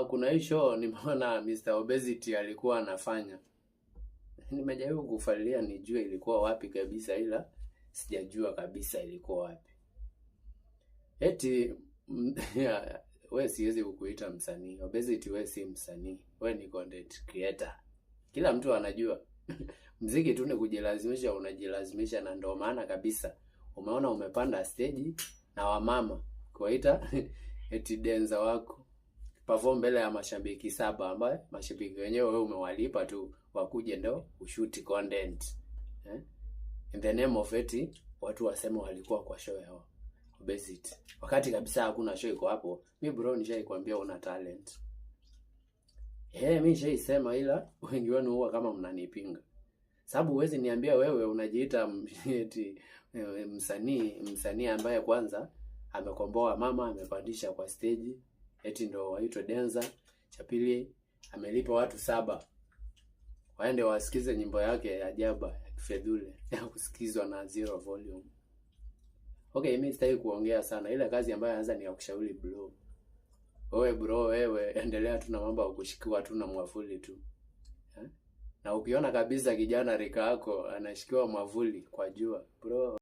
Kuna hii show nimeona Mr. Obesity alikuwa anafanya. Nimejaribu kufuatilia nijue ilikuwa wapi kabisa, ila sijajua kabisa ilikuwa wapi. Eti wewe siwezi kukuita msanii. Obesity wewe si msanii. Wewe ni content creator. Kila mtu anajua. Mziki tu ni kujilazimisha, unajilazimisha, na ndio maana kabisa umeona umepanda stage na wamama kuwaita eti dancer wako perform mbele ya mashabiki 7 ambaye mashabiki wenyewe wewe umewalipa tu wakuje ndo ushoot content. In the name of eti watu wasema walikuwa kwa show yao Obesity, wakati kabisa hakuna show iko hapo. Mimi bro nishaikwambia una talent. Mimi nishaisema, ila wengi wenu huwa kama mnanipinga. Sababu huwezi niambia wewe unajiita eti msanii ambaye kwanza amekomboa mama, amepandisha kwa stage, eti ndo waitwe dancer. Cha pili amelipa watu 7 waende wasikize nyimbo yake ya Ajaba ya Kifedule ya kusikizwa na 0 volume. Okay, mimi sitaki kuongea sana. Ile kazi ambayo anaanza ni ya kushauri bro. Wewe endelea tu na mambo ya kushikiwa tu na mwavuli tu. Na ukiona kabisa kijana rika yako anashikiwa mwavuli kwa jua, bro